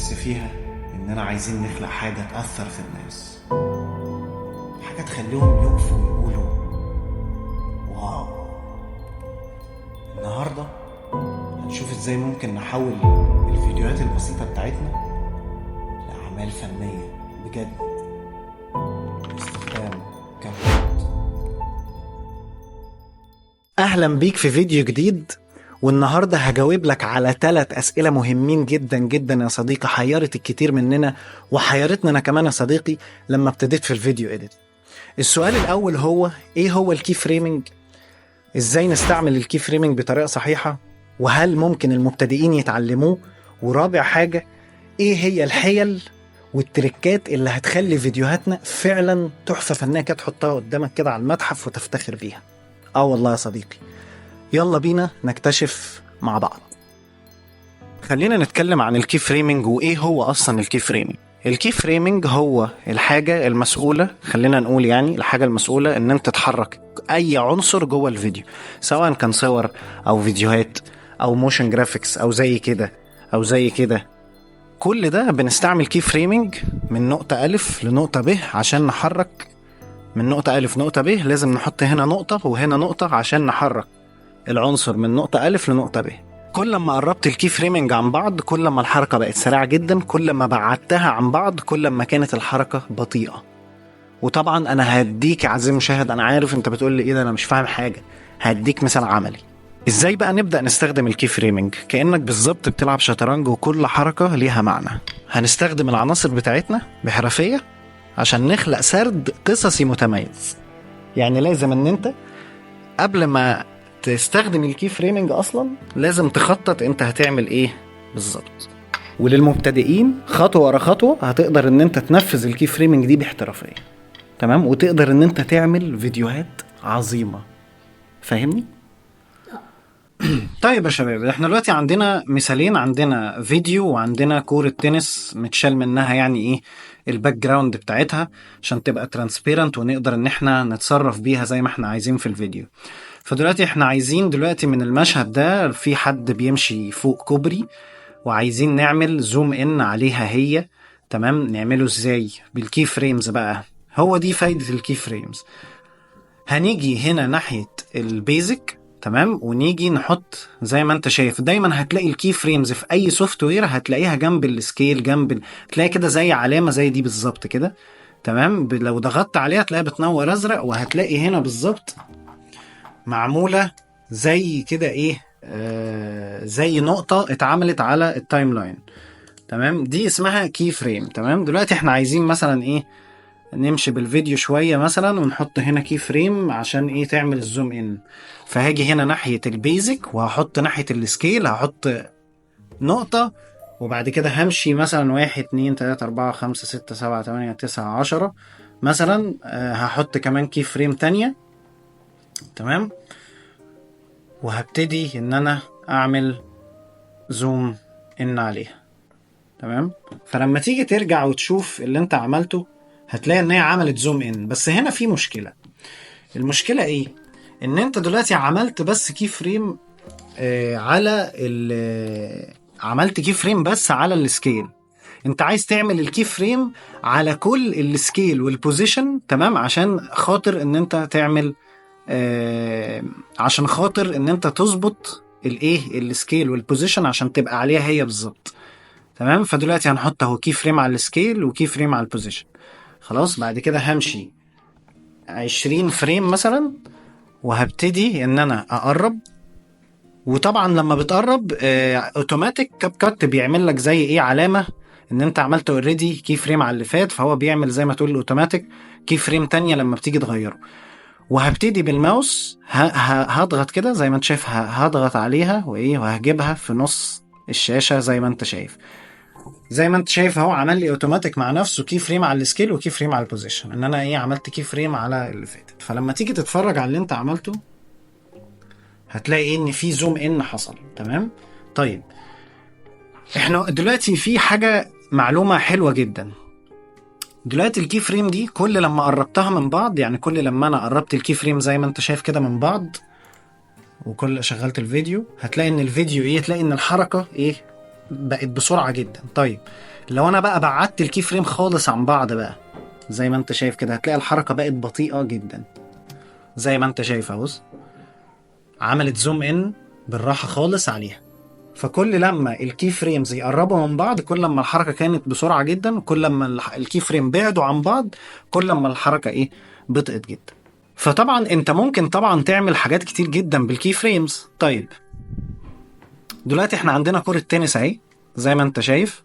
بس فيها إننا عايزين نخلق حاجة تأثر في الناس، حاجة تخليهم يقفوا ويقولوا واو. النهاردة هنشوف ازاي ممكن نحول الفيديوهات البسيطة بتاعتنا لأعمال فنية بجد باستخدام كاميرات. أهلا بيك في فيديو جديد، والنهاردة هجاوب لك على 3 أسئلة مهمين جدا جدا يا صديقي، حيرت الكتير مننا وحيرتنا أنا كمان يا صديقي لما ابتديت في الفيديو إيديت. السؤال الأول هو إيه هو الكي فريمينج؟ إزاي نستعمل الكي فريمينج بطريقة صحيحة؟ وهل ممكن المبتدئين يتعلموه؟ ورابع حاجة، إيه هي الحيل والتركات اللي هتخلي فيديوهاتنا فعلا تحفة فنية كده تحطها قدامك كده على المتحف وتفتخر بيها؟ والله يا صديقي، يلا بينا نكتشف مع بعض. خلينا نتكلم عن الكي فريمينج وايه هو اصلا الكي فريمينج. الكي فريمينج هو الحاجة المسؤولة، خلينا نقول يعني الحاجة المسؤولة ان انت تحرك اي عنصر جوه الفيديو، سواء كان صور او فيديوهات او موشن جرافيكس او زي كده او زي كده. كل ده بنستعمل كي فريمينج من نقطة ألف لنقطة ب عشان نحرك. من نقطة ألف نقطة ب لازم نحط هنا نقطة وهنا نقطة عشان نحرك العنصر من نقطة ألف لنقطة ب. كل ما قربت الكي فريمينج عن بعض كل ما الحركة بقت سريعة جدا، كل ما بعدتها عن بعض كل ما كانت الحركة بطيئة. وطبعا أنا هديك عزيزي المشاهد، أنا عارف أنت بتقول لي إيه ده أنا مش فاهم حاجة، هديك مثال عملي. إزاي بقى نبدأ نستخدم الكي فريمينج؟ كأنك بالظبط بتلعب شطرنج وكل حركة ليها معنى. هنستخدم العناصر بتاعتنا بحرفية عشان نخلق سرد قصصي متميز. يعني لازم ان انت قبل ما تستخدم الكي فريمينج اصلا لازم تخطط انت هتعمل ايه بالظبط. وللمبتدئين خطوه ورا خطوه هتقدر ان انت تنفذ الكي فريمينج دي باحترافيه، تمام، وتقدر ان انت تعمل فيديوهات عظيمه. فاهمني؟ طيب يا شباب، احنا دلوقتي عندنا مثالين، عندنا فيديو وعندنا كورة تنس متشال منها يعني ايه الباك جراوند بتاعتها عشان تبقى ترانسبيرنت ونقدر ان احنا نتصرف بيها زي ما احنا عايزين في الفيديو. فدلوقتي احنا عايزين دلوقتي من المشهد ده في حد بيمشي فوق كوبري وعايزين نعمل زوم ان عليها هي، تمام. نعمله ازاي؟ بالكي فريمز بقى. هو دي فايدة الكي فريمز. هنيجي هنا ناحية البيزك، تمام، ونيجي نحط زي ما انت شايف دايما هتلاقي الكي فريمز في اي سوفت وير هتلاقيها جنب السكيل، تلاقي كده زي علامة زي دي بالظبط كده، تمام. لو ضغطت عليها تلاقيها بتنور ازرق، وهتلاقي هنا بالظبط معمولة زي كده ايه زي نقطة اتعملت على التايم لاين، تمام. دي اسمها كي فريم، تمام. دلوقتي احنا عايزين مثلا ايه نمشي بالفيديو شوية مثلا ونحط هنا كي فريم عشان ايه تعمل الزوم ان. فهاجي هنا ناحية البيزك وهحط ناحية السكيل هحط نقطة، وبعد كده همشي مثلا 1 2 3 4 5 6 7 8 9 10 مثلا. هحط كمان كي فريم تانية، تمام، وهبتدي ان انا اعمل زوم ان عليها، تمام. فلما تيجي ترجع وتشوف اللي انت عملته هتلاقي ان هي عملت زوم ان. بس هنا في مشكلة. المشكلة ايه؟ ان انت دلوقتي عملت بس كي فريم عملت كي فريم بس على السكيل. انت عايز تعمل الكي فريم على كل السكيل والبوزيشن، تمام، عشان خاطر ان انت تعمل عشان خاطر ان انت تظبط الايه السكيل والبوزيشن عشان تبقى عليها هي بالظبط، تمام. فدلوقتي هنحط اهو كي فريم على السكيل وكي فريم على البوزيشن. خلاص، بعد كده همشي 20 فريم مثلا وهبتدي ان انا اقرب. وطبعا لما بتقرب اوتوماتيك كاب كات بيعمل لك زي ايه علامة ان انت عملت اوريدي كي فريم على اللي فات، فهو بيعمل زي ما تقول اوتوماتيك كي فريم تانية لما بتيجي تغيره. وهبتدي بالماوس هضغط كده زي ما انت شايف، هضغط عليها وايه وهجيبها في نص الشاشة زي ما انت شايف. زي ما انت شايف اهو عمل لي اوتوماتيك مع نفسه كي فريم على السكيل وكي فريم على البوزيشن، ان انا ايه عملت كي فريم على اللي فاتت. فلما تيجي تتفرج على اللي انت عملته هتلاقي ايه ان في زوم ان حصل، تمام. طيب احنا دلوقتي في حاجة معلومة حلوة جدا. دلوقتي الكي فريم دي كل لما قربتها من بعض، يعني كل لما انا قربت الكي فريم زي ما انت شايف كده من بعض وكل شغلت الفيديو هتلاقي ان الفيديو ايه، تلاقي ان الحركة ايه بقت بسرعه جدا. طيب لو انا بقى بعدت الكي فريم خالص عن بعض بقى، زي ما انت شايف كده، هتلاقي الحركه بقت بطيئه جدا. زي ما انت شايف اهو، عملت زوم ان بالراحه خالص عليها. فكل لما الكي فريمز يقربوا من بعض، كل لما الحركه كانت بسرعه جدا، كل لما الكي فريم بعدوا عن بعض، كل لما الحركه ايه، بطئت جدا. فطبعا انت ممكن طبعا تعمل حاجات كتير جدا بالكي فريمز. طيب دلوقتي احنا عندنا كرة تنس اهي، زي ما انت شايف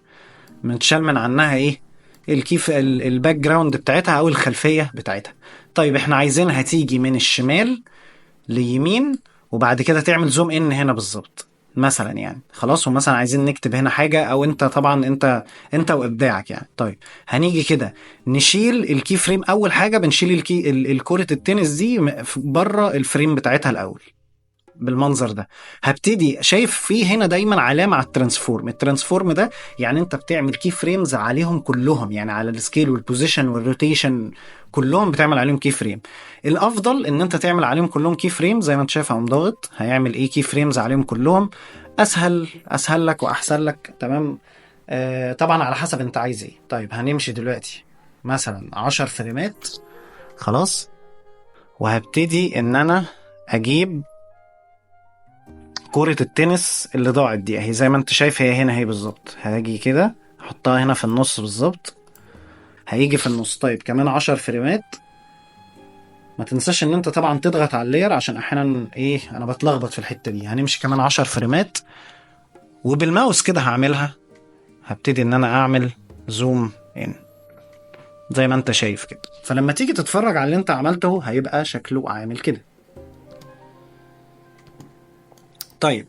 متشال من عنها ايه، الكيف الباك جراوند بتاعتها او الخلفيه بتاعتها. طيب احنا عايزينها تيجي من الشمال ليمين، وبعد كده تعمل زوم ان هنا بالظبط مثلا يعني. خلاص، ومثلا عايزين نكتب هنا حاجه، او انت طبعا انت وابداعك يعني. طيب هنيجي كده نشيل الكي فريم. اول حاجه بنشيل الكره التنس دي بره الفريم بتاعتها الاول بالمنظر ده. هبتدي شايف فيه هنا دايما علامه على الترانسفورم. الترانسفورم ده يعني انت بتعمل كي فريمز عليهم كلهم، يعني على السكيل والبوزيشن والروتيشن كلهم بتعمل عليهم كي فريم. الافضل ان انت تعمل عليهم كلهم كي فريم. زي ما انت شايف، هقوم ضاغط هيعمل ايه، كي فريمز عليهم كلهم. اسهل لك واحسن لك. تمام. طبعا على حسب انت عايز ايه. طيب هنمشي دلوقتي مثلا 10 فريمات. خلاص، وهبتدي ان انا اجيب كرة التنس اللي ضاعت دي اهي. زي ما انت شايف هي هنا اهي بالظبط. هاجي كده احطها هنا في النص بالظبط. هيجي في النص. طيب كمان 10 فريمات. ما تنساش ان انت طبعا تضغط على اللاير، عشان احيانا ايه انا بتلخبط في الحتة دي. هنمشي كمان 10 فريمات، وبالماوس كده هعملها. هبتدي ان انا اعمل زوم ان زي ما انت شايف كده. فلما تيجي تتفرج على اللي انت عملته هيبقى شكله عامل كده. طيب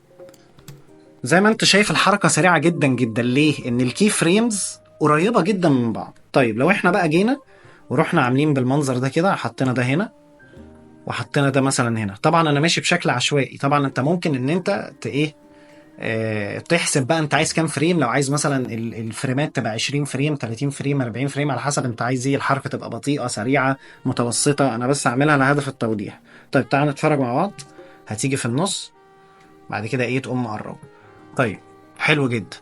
زي ما انت شايف الحركة سريعة جدا جدا. ليه؟ ان الكي فريمز قريبة جدا من بعض. طيب لو احنا بقى جينا ورحنا عاملين بالمنظر ده كده، حطينا ده هنا وحطينا ده مثلا هنا. طبعا انا ماشي بشكل عشوائي. طبعا انت ممكن ان انت ايه تحسب بقى انت عايز كام فريم. لو عايز مثلا الفريمات تبقى 20 فريم، 30 فريم، 40 فريم، على حسب انت عايز ايه، الحركة تبقى بطيئة، سريعة، متوسطة. انا بس اعملها لهدف التوضيح. طيب تعال نتفرج مع بعض. هتيجي في النص، بعد كده ايه تقوم مقرب. طيب حلو جدا.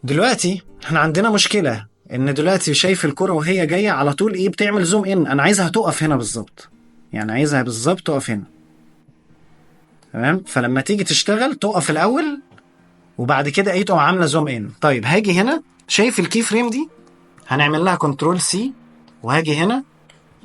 دلوقتي احنا عندنا مشكلة، ان دلوقتي شايف الكرة وهي جاية على طول ايه بتعمل زوم ان. انا عايزها تقف هنا بالظبط، يعني عايزها بالظبط تقف هنا. تمام. فلما تيجي تشتغل تقف الاول، وبعد كده ايه تقوم عاملة زوم ان. طيب هاجي هنا، شايف الكي فريم دي هنعمل لها كنترول سي، وهاجي هنا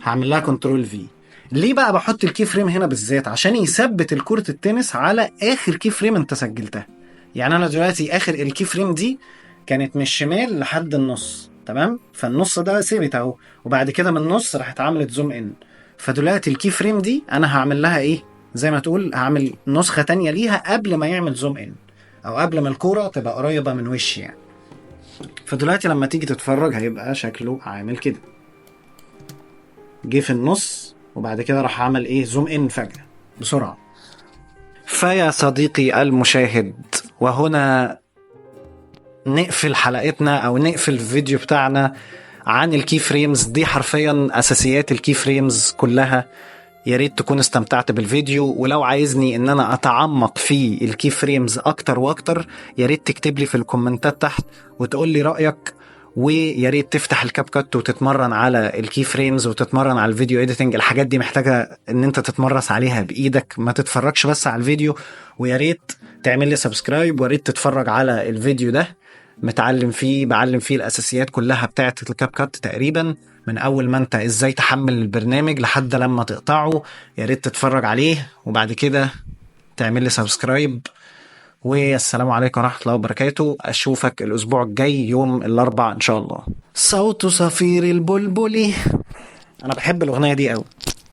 هعمل لها كنترول في. ليه بقى بحط الكي فريم هنا بالذات؟ عشان يثبت الكرة التنس على اخر كي فريم انت سجلتها. يعني انا دلوقتي اخر الكي فريم دي كانت من الشمال لحد النص. تمام. فالنص ده ثابت اهو، وبعد كده من النص راحت عملت زوم ان. فدلوقتي الكي فريم دي انا هعمل لها ايه، زي ما تقول هعمل نسخة تانية ليها قبل ما يعمل زوم ان، او قبل ما الكرة تبقى قريبة من وشي يعني. فدلوقتي لما تيجي تتفرج هيبقى شكله عامل كده. جه في النص، وبعد كده راح عمل ايه، زوم ان فجأة بسرعة. فيا صديقي المشاهد، وهنا نقفل حلقتنا او نقفل الفيديو بتاعنا عن الكي فريمز دي. حرفيا اساسيات الكي فريمز كلها. يا ريت تكون استمتعت بالفيديو، ولو عايزني ان انا اتعمق في الكي فريمز اكتر واكتر، يا ريت تكتب لي في الكومنتات تحت وتقول لي رأيك. ويا ريت تفتح الكاب كات وتتمرن على الكي فريمز وتتمرن على الفيديو اديتنج. الحاجات دي محتاجة ان انت تتمرس عليها بايدك، ما تتفرجش بس على الفيديو. ويا ريت تعمل لي سبسكرايب، ويا ريت تتفرج على الفيديو ده متعلم فيه، بعلم فيه الاساسيات كلها بتاعه الكاب كات تقريبا، من اول ما انت ازاي تحمل البرنامج لحد لما تقطعه. يا ريت تتفرج عليه، وبعد كده تعمل لي سبسكرايب. والسلام عليكم ورحمة الله وبركاته. أشوفك الأسبوع الجاي يوم الأربعاء إن شاء الله. صوت صفير البلبلي. أنا بحب الأغنية دي أوي.